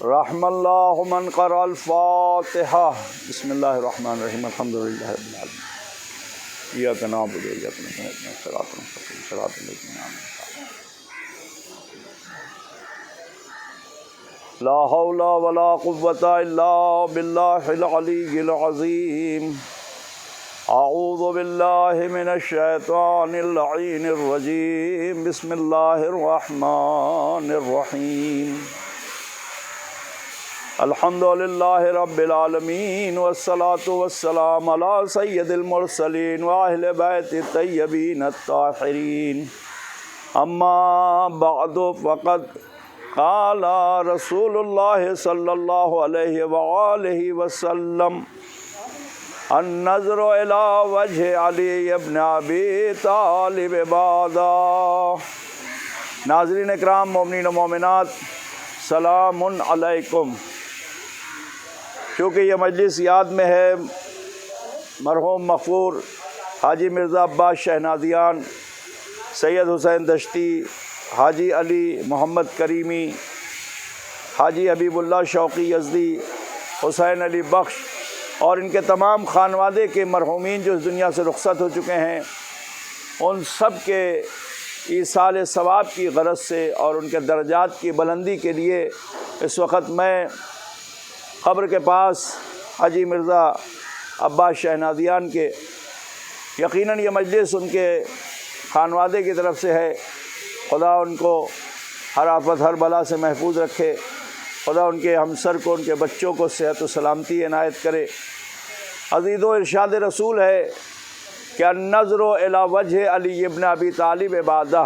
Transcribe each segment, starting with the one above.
رحم اللہ من قرأ الفاتحہ۔ بسم اللہ الرحمن الرحیم، الحمد للہ رب العالمین، ایاک نعبد و ایاک نستعین، اہدنا الصراط المستقیم، صراط الذین انعمت علیہم، لا حول ولا قوة الا باللہ العلی العظیم۔ اعوذ باللہ من الشیطان اللعین الرجیم، بسم اللہ الرحمن الرحیم۔ الحمد للہ رب العالمین، والصلاة والسلام علی سید المرسلین واہل بیت الطیبین الطاہرین، اما بعد فقد قال رسول اللہ صلی اللہ علیہ وآلہ وسلم النظر الی وجہ علی ابن ابی طالب عبادہ۔ ناظرین اکرام، مومنین و مومنات، سلام علیکم۔ چونکہ یہ مجلس یاد میں ہے مرحوم مغفور حاجی مرزا عباس شہنازیان، سید حسین دشتی، حاجی علی محمد کریمی، حاجی حبیب اللہ شوقی یزدی، حسین علی بخش اور ان کے تمام خانوادے کے مرحومین جو اس دنیا سے رخصت ہو چکے ہیں، ان سب کے ایصال ثواب کی غرض سے اور ان کے درجات کی بلندی کے لیے اس وقت میں قبر کے پاس حاجی مرزا عباس شہنازیان کے، یقیناً یہ مجلس ان کے خانوادے کی طرف سے ہے، خدا ان کو ہر آفت ہر بلا سے محفوظ رکھے، خدا ان کے ہمسر کو، ان کے بچوں کو صحت و سلامتی عنایت کرے۔ عزیز و ارشاد رسول ہے کہ النظر الی وجہ علی ابن ابی طالب عبادہ،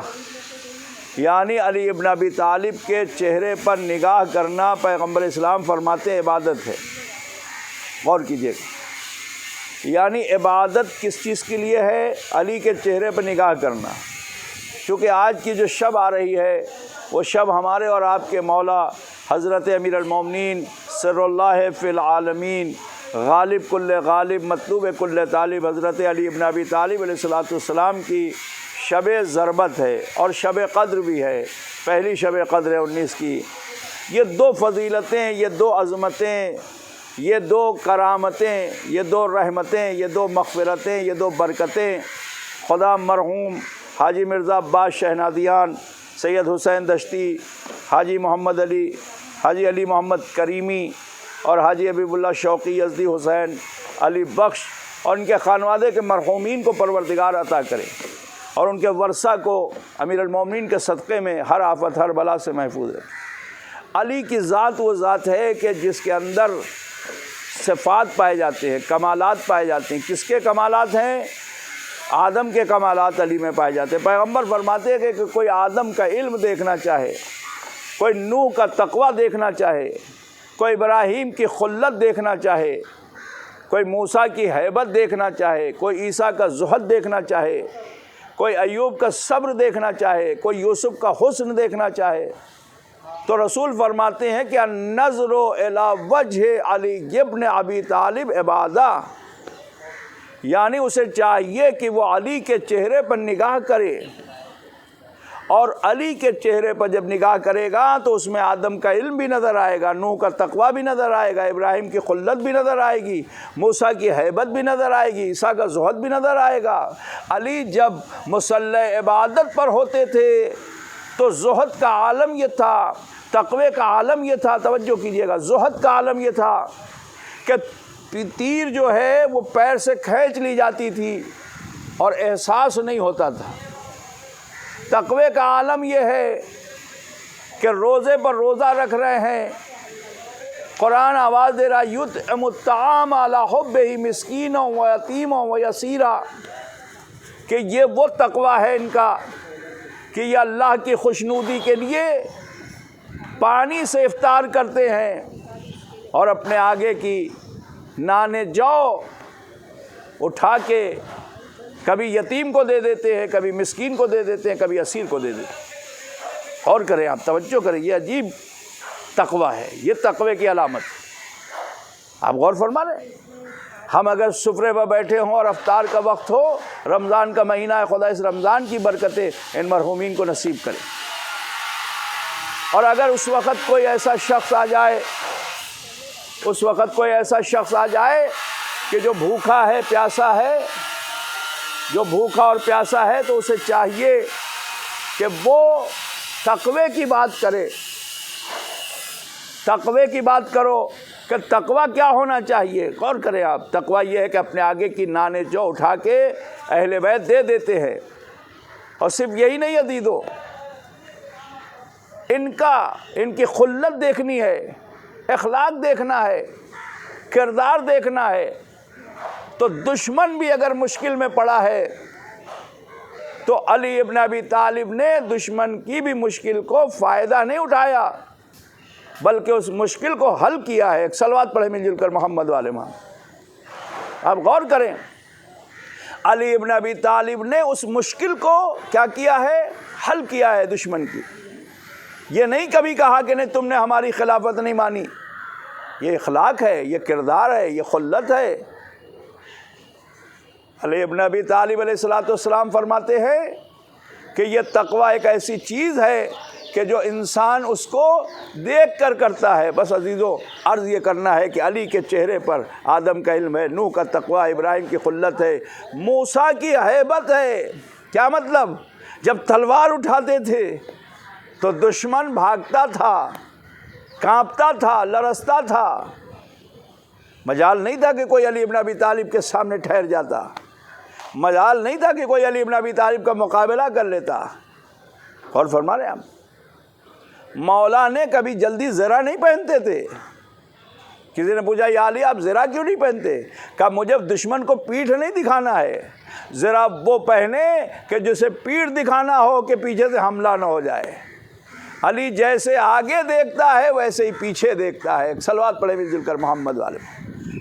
یعنی علی ابن ابی طالب کے چہرے پر نگاہ کرنا پیغمبر اسلام فرماتے ہیں عبادت ہے۔ غور کیجیے گا، یعنی عبادت کس چیز کے لیے ہے؟ علی کے چہرے پر نگاہ کرنا۔ چونکہ آج کی جو شب آ رہی ہے وہ شب ہمارے اور آپ کے مولا حضرت امیر المومنین سر اللہ فی العالمین، غالب کل غالب، مطلوب کل طالب، حضرت علی ابن ابی طالب علیہ السلام کی شب ضربت ہے اور شب قدر بھی ہے، پہلی شب قدر ہے 19 کی۔ یہ دو فضیلتیں، یہ دو عظمتیں، یہ دو کرامتیں، یہ دو رحمتیں، یہ دو مغفرتیں، یہ دو برکتیں خدا مرحوم حاجی مرزا عباس شہنازیان، سید حسین دشتی، حاجی محمد علی، حاجی علی محمد کریمی اور حاجی حبیب اللہ شوقی یزدی، حسین علی بخش اور ان کے خانوادے کے مرحومین کو پروردگار عطا کرے اور ان کے ورثہ کو امیر المومنین کے صدقے میں ہر آفت ہر بلا سے محفوظ رکھے۔ علی کی ذات وہ ذات ہے کہ جس کے اندر صفات پائے جاتے ہیں، کمالات پائے جاتے ہیں۔ کس کے کمالات ہیں؟ آدم کے کمالات علی میں پائے جاتے ہیں۔ پیغمبر فرماتے ہیں کہ کوئی آدم کا علم دیکھنا چاہے، کوئی نوح کا تقوی دیکھنا چاہے، کوئی ابراہیم کی خلت دیکھنا چاہے، کوئی موسیٰ کی ہیبت دیکھنا چاہے، کوئی عیسیٰ کا زہد دیکھنا چاہے، کوئی ایوب کا صبر دیکھنا چاہے، کوئی یوسف کا حسن دیکھنا چاہے، تو رسول فرماتے ہیں کہ النظر الی وجہ علی ابن ابی طالب عبادہ، یعنی اسے چاہیے کہ وہ علی کے چہرے پر نگاہ کرے، اور علی کے چہرے پر جب نگاہ کرے گا تو اس میں آدم کا علم بھی نظر آئے گا، نوح کا تقوی بھی نظر آئے گا، ابراہیم کی خلت بھی نظر آئے گی، موسیٰ کی ہیبت بھی نظر آئے گی، عیسیٰ کا زہد بھی نظر آئے گا۔ علی جب مصلی عبادت پر ہوتے تھے تو زہد کا عالم یہ تھا، تقوی کا عالم یہ تھا، توجہ کیجیے گا، زہد کا عالم یہ تھا کہ تیر جو ہے وہ پیر سے کھینچ لی جاتی تھی اور احساس نہیں ہوتا تھا۔ تقوی کا عالم یہ ہے کہ روزے پر روزہ رکھ رہے ہیں، قرآن آواز دے رہا یطعم الطعام علی حبہ مسکینا و یتیما و یسیرا، کہ یہ وہ تقوی ہے ان کا کہ یہ اللہ کی خوشنودی کے لیے پانی سے افطار کرتے ہیں اور اپنے آگے کی نان جو اٹھا کے کبھی یتیم کو دے دیتے ہیں، کبھی مسکین کو دے دیتے ہیں، کبھی اسیر کو دے دیتے ہیں۔ اور کریں آپ توجہ کریں، یہ عجیب تقوی ہے، یہ تقوی کی علامت۔ آپ غور فرما رہے ہیں؟ ہم اگر سفرے پر بیٹھے ہوں اور افطار کا وقت ہو، رمضان کا مہینہ ہے، خدا اس رمضان کی برکتیں ان مرحومین کو نصیب کرے۔ اور کریں آپ توجہ کریں، یہ عجیب تقوی ہے، یہ تقوی کی علامت۔ آپ غور فرما رہے ہیں؟ ہم اگر سفرے پر بیٹھے ہوں اور افطار کا وقت ہو، رمضان کا مہینہ ہے، خدا اس رمضان کی برکتیں ان مرحومین کو نصیب کرے۔ اور اگر اس وقت کوئی ایسا شخص آ جائے کہ جو بھوکا ہے پیاسا ہے، جو بھوکا اور پیاسا ہے، تو اسے چاہیے کہ وہ تقوی کی بات کرے۔ تقوی کی بات کرو کہ تقوی کیا ہونا چاہیے۔ غور کریں آپ، تقوی یہ ہے کہ اپنے آگے کی نانے جو اٹھا کے اہل بیت دے دیتے ہیں۔ اور صرف یہی نہیں عزیزو، ان کی خلت دیکھنی ہے، اخلاق دیکھنا ہے، کردار دیکھنا ہے۔ تو دشمن بھی اگر مشکل میں پڑا ہے تو علی ابن ابی طالب نے دشمن کی بھی مشکل کو فائدہ نہیں اٹھایا، بلکہ اس مشکل کو حل کیا ہے۔ ایک صلوات پڑھے مل جل کر محمد والے محمد۔ آپ غور کریں، علی ابن ابی طالب نے اس مشکل کو کیا کیا ہے؟ حل کیا ہے دشمن کی۔ یہ نہیں کبھی کہا کہ نہیں تم نے ہماری خلافت نہیں مانی۔ یہ اخلاق ہے، یہ کردار ہے، یہ خلت ہے۔ علی ابن ابی طالب علیہ السلام فرماتے ہیں کہ یہ تقوی ایک ایسی چیز ہے کہ جو انسان اس کو دیکھ کر کرتا ہے۔ بس عزیزو، عرض یہ کرنا ہے کہ علی کے چہرے پر آدم کا علم ہے، نوح کا تقوی، ابراہیم کی خلت ہے، موسیٰ کی ہیبت ہے۔ کیا مطلب؟ جب تلوار اٹھاتے تھے تو دشمن بھاگتا تھا، کانپتا تھا، لرزتا تھا۔ مجال نہیں تھا کہ کوئی علی ابن ابی طالب کے سامنے ٹھہر جاتا، مجال نہیں تھا کہ کوئی علی ابن ابی طالب کا مقابلہ کر لیتا۔ اور فرما رہے ہیں مولا نے کبھی جلدی زرہ نہیں پہنتے تھے۔ کسی نے پوچھا یا علی آپ زرہ کیوں نہیں پہنتے؟ کہا مجھے دشمن کو پیٹھ نہیں دکھانا ہے، زرہ وہ پہنے کہ جسے پیٹھ دکھانا ہو کہ پیچھے سے حملہ نہ ہو جائے۔ علی جیسے آگے دیکھتا ہے ویسے ہی پیچھے دیکھتا ہے۔ ایک صلوات پڑھے مل جل کر محمد والے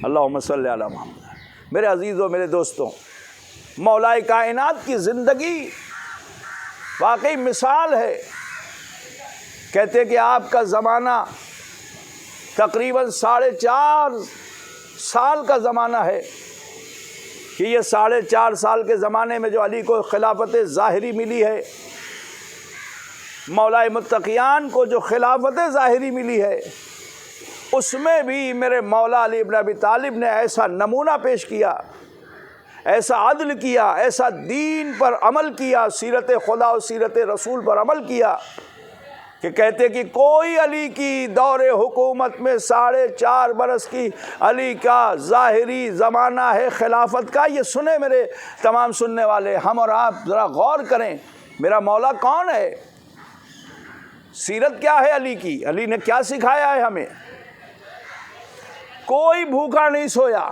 اللہم صلی علی محمد۔ میرے عزیزوں، میرے دوستوں، مولا کائنات کی زندگی واقعی مثال ہے۔ کہتے کہ آپ کا زمانہ تقریباً 4.5 سال کا زمانہ ہے کہ یہ 4.5 سال کے زمانے میں جو علی کو خلافت ظاہری ملی ہے، مولا متقیان کو جو خلافت ظاہری ملی ہے، اس میں بھی میرے مولا علی ابن ابی طالب نے ایسا نمونہ پیش کیا، ایسا عدل کیا، ایسا دین پر عمل کیا، سیرت خدا و سیرت رسول پر عمل کیا کہ کہتے کہ کوئی علی کی دور حکومت میں 4.5 برس کی علی کا ظاہری زمانہ ہے خلافت کا۔ یہ سنیں میرے تمام سننے والے، ہم اور آپ ذرا غور کریں، میرا مولا کون ہے؟ سیرت کیا ہے علی کی؟ علی نے کیا سکھایا ہے ہمیں؟ کوئی بھوکا نہیں سویا،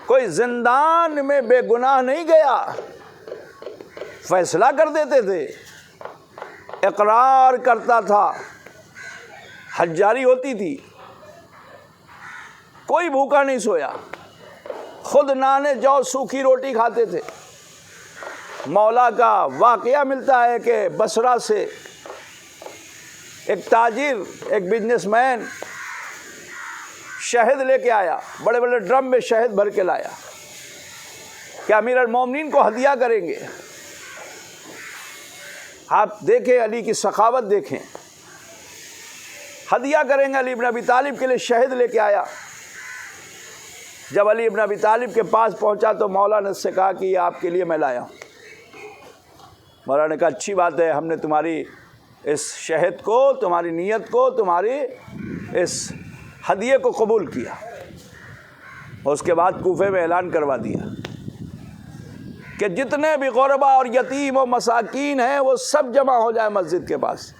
کوئی زندان میں بے گناہ نہیں گیا، فیصلہ کر دیتے تھے، اقرار کرتا تھا، حد جاری ہوتی تھی۔ کوئی بھوکا نہیں سویا، خود نانے جو سوکھی روٹی کھاتے تھے۔ مولا کا واقعہ ملتا ہے کہ بصرہ سے ایک تاجر، ایک بزنس مین شہد لے کے آیا، بڑے بڑے ڈرم میں شہد بھر کے لایا کہ امیر المومنین کو ہدیہ کریں گے۔ آپ دیکھیں علی کی سخاوت دیکھیں، ہدیہ کریں گے علی ابن ابی طالب کے لیے، شہد لے کے آیا۔ جب علی ابن ابی طالب کے پاس پہنچا تو مولا نے اس سے کہا کہ یہ آپ کے لیے میں لایا ہوں۔ مولا نے کہا اچھی بات ہے، ہم نے تمہاری اس شہد کو، تمہاری نیت کو، تمہاری اس ہدیے کو قبول کیا۔ اور اس کے بعد کوفے میں اعلان کروا دیا کہ جتنے بھی غربا اور یتیم و مساکین ہیں وہ سب جمع ہو جائے مسجد کے پاس۔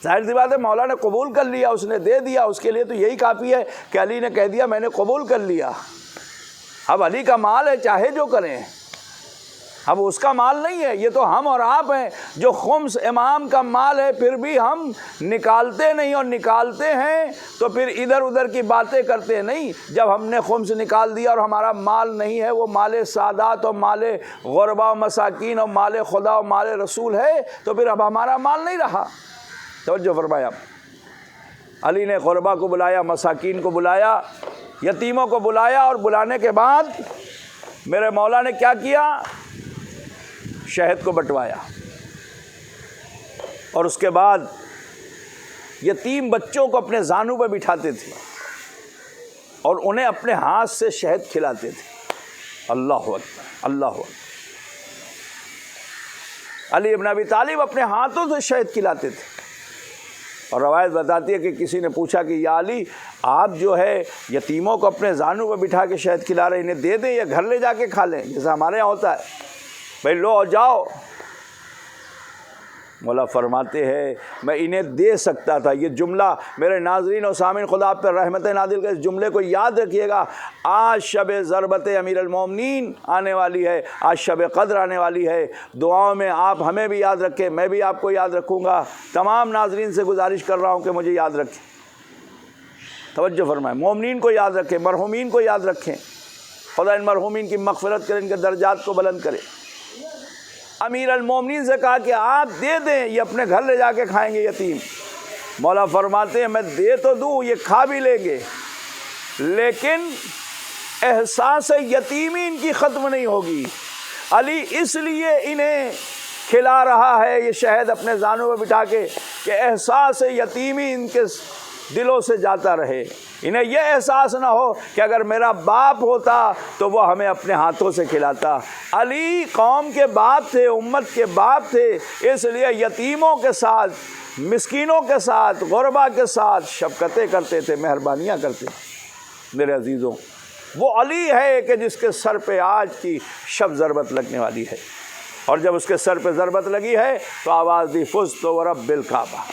ظاہر سی بات ہے، مولا نے قبول کر لیا، اس نے دے دیا، اس کے لیے تو یہی کافی ہے کہ علی نے کہہ دیا میں نے قبول کر لیا۔ اب علی کا مال ہے، چاہے جو کریں، اب اس کا مال نہیں ہے، یہ تو ہم اور آپ ہیں جو خمس امام کا مال ہے، پھر بھی ہم نکالتے نہیں، اور نکالتے ہیں تو پھر ادھر ادھر کی باتیں کرتے نہیں۔ جب ہم نے خمس نکال دیا اور ہمارا مال نہیں ہے، وہ مال سادات اور مال غربا و مساکین اور مال خدا و مال رسول ہے، تو پھر اب ہمارا مال نہیں رہا۔ توجہ فرمایا، علی نے غربا کو بلایا، مساکین کو بلایا، یتیموں کو بلایا، اور بلانے کے بعد میرے مولا نے کیا کیا؟ شہد کو بٹوایا۔ اور اس کے بعد یتیم بچوں کو اپنے زانوں پہ بٹھاتے تھے اور انہیں اپنے ہاتھ سے شہد کھلاتے تھے. اللہ اکبر، اللہ اکبر. علی ابن ابی طالب اپنے ہاتھوں سے شہد کھلاتے تھے. اور روایت بتاتی ہے کہ کسی نے پوچھا کہ یا علی، آپ جو ہے یتیموں کو اپنے زانوں پہ بٹھا کے شہد کھلا رہے، انہیں دے دیں یا گھر لے جا کے کھا لیں جیسا ہمارے یہاں ہوتا ہے، بھائی لو جاؤ. مولا فرماتے ہیں میں انہیں دے سکتا تھا. یہ جملہ میرے ناظرین و سامعین، خدا آپ پر رحمت نازل کرے، اس جملے کو یاد رکھیے گا. آج شب ضربت امیر المومنین آنے والی ہے، آج شب قدر آنے والی ہے. دعاؤں میں آپ ہمیں بھی یاد رکھیں، میں بھی آپ کو یاد رکھوں گا. تمام ناظرین سے گزارش کر رہا ہوں کہ مجھے یاد رکھیں. توجہ فرمائیں، مومنین کو یاد رکھیں، مرحومین کو یاد رکھیں. خدا ان مرحومین کی مغفرت کرے، ان کے درجات کو بلند کرے. امیر المومنین سے کہا کہ آپ دے دیں، یہ اپنے گھر لے جا کے کھائیں گے یتیم. مولا فرماتے ہیں میں دے تو دوں، یہ کھا بھی لیں گے، لیکن احساس یتیمی ان کی ختم نہیں ہوگی. علی اس لیے انہیں کھلا رہا ہے یہ شہد اپنے زانوں پہ بٹھا کے کہ احساس یتیمی ان کے دلوں سے جاتا رہے. انہیں یہ احساس نہ ہو کہ اگر میرا باپ ہوتا تو وہ ہمیں اپنے ہاتھوں سے کھلاتا. علی قوم کے باپ تھے، امت کے باپ تھے، اس لیے یتیموں کے ساتھ، مسکینوں کے ساتھ، غربا کے ساتھ شفقتیں کرتے تھے، مہربانیاں کرتے تھے. میرے عزیزوں، وہ علی ہے کہ جس کے سر پہ آج کی شب ضربت لگنے والی ہے. اور جب اس کے سر پہ ضربت لگی ہے تو آواز دی فزت ورب الکعبہ،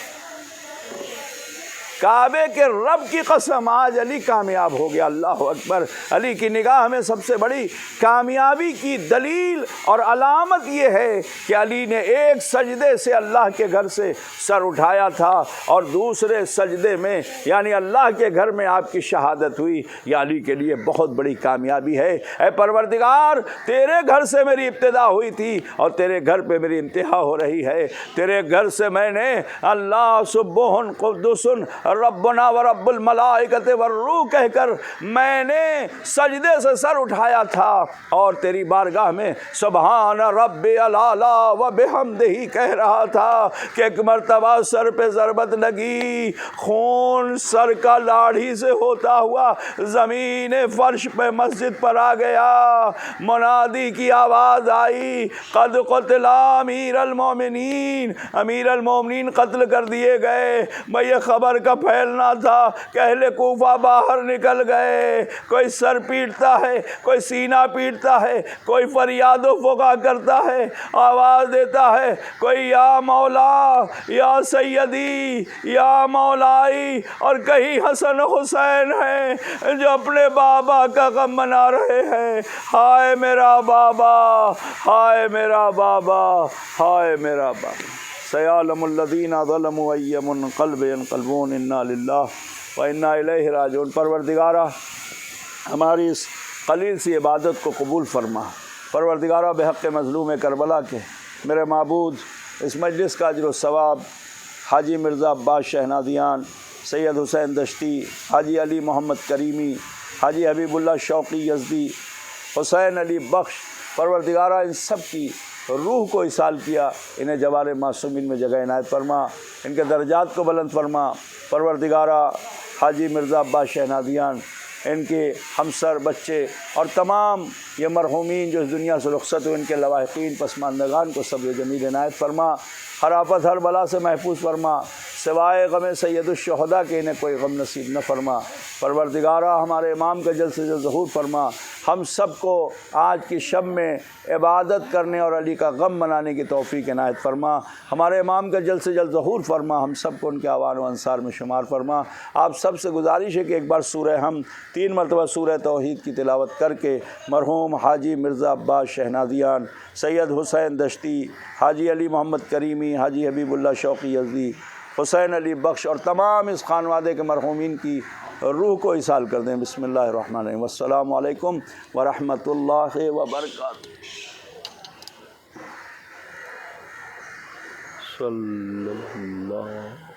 کعبے کے رب کی قسم آج علی کامیاب ہو گیا. اللہ اکبر. علی کی نگاہ میں سب سے بڑی کامیابی کی دلیل اور علامت یہ ہے کہ علی نے ایک سجدے سے اللہ کے گھر سے سر اٹھایا تھا اور دوسرے سجدے میں یعنی اللہ کے گھر میں آپ کی شہادت ہوئی. یہ علی کے لیے بہت بڑی کامیابی ہے. اے پروردگار، تیرے گھر سے میری ابتدا ہوئی تھی اور تیرے گھر پہ میری انتہا ہو رہی ہے. تیرے گھر سے میں نے اللہ سبحان قدوس ربنا و رب الملائکۃ والروح کہہ کر میں نے سجدے سے سر اٹھایا تھا اور تیری بارگاہ میں سبحان رب العلا و بحمدہ کہہ رہا تھا کہ ایک مرتبہ سر پہ ضربت لگی، خون سر کا لاڑھی سے ہوتا ہوا زمین فرش پہ مسجد پر آ گیا. منادی کی آواز آئی، قد قتل امیر المومنین، امیر المومنین قتل کر دیے گئے. میں یہ خبر کا پھیلنا تھا کہ اہل کوفہ باہر نکل گئے. کوئی سر پیٹتا ہے، کوئی سینہ پیٹتا ہے، کوئی فریاد و فغاں کرتا ہے، آواز دیتا ہے کوئی یا مولا یا سیدی یا مولائی، اور کہیں حسن حسین ہیں جو اپنے بابا کا غم منا رہے ہیں. ہائے میرا بابا، ہائے میرا بابا، ہائے میرا بابا. سیعلم الذین ظلموا ای منقلب ینقلبون، انا للہ و انا الیہ راجعون. پروردگارہ ہماری اس قلیل سی عبادت کو قبول فرما. پروردگارہ بحق مظلوم کربلا کے میرے معبود، اس مجلس کا اجر و ثواب حاجی مرزا عباس شہنازیان، سید حسین دشتی، حاجی علی محمد کریمی، حاجی حبیب اللہ شوقی یزدی، حسین علی بخش، پروردگارہ ان سب کی روح کو اصال کیا، انہیں جوار معصومین میں جگہ عنایت فرما، ان کے درجات کو بلند فرما. پروردگارہ حاجی مرزا عباس شہنازیان، ان کے ہمسر، بچے اور تمام یہ مرحومین جو اس دنیا سے رخصت ہوئے، ان کے لواحقین پسماندگان کو صبر جمیل عنایت فرما. ہر آفت ہر بلا سے محفوظ فرما، سوائے غم سید الشہداء کے انہیں کوئی غم نصیب نہ فرما. پروردگارہ ہمارے امام کا جلد سے جلد ظہور فرما. ہم سب کو آج کی شب میں عبادت کرنے اور علی کا غم منانے کی توفیق عنایت فرما. ہمارے امام کا جلد سے جلد ظہور فرما. ہم سب کو ان کے اعوان و انصار میں شمار فرما. آپ سب سے گزارش ہے کہ ایک بار سورہ ہم 3 مرتبہ سورہ توحید کی تلاوت کر کے مرحوم حاجی مرزا عباس شہنازیان، سید حسین دشتی، حاجی علی محمد کریمی، حاجی حبیب اللہ شوقی یزدی، حسین علی بخش اور تمام اس خانوادے کے مرحومین کی روح کو اصال کر دیں. بسم اللہ الرحمن الرحیم. السلام علیکم ورحمۃ اللہ وبرکاتہ. صلی اللہ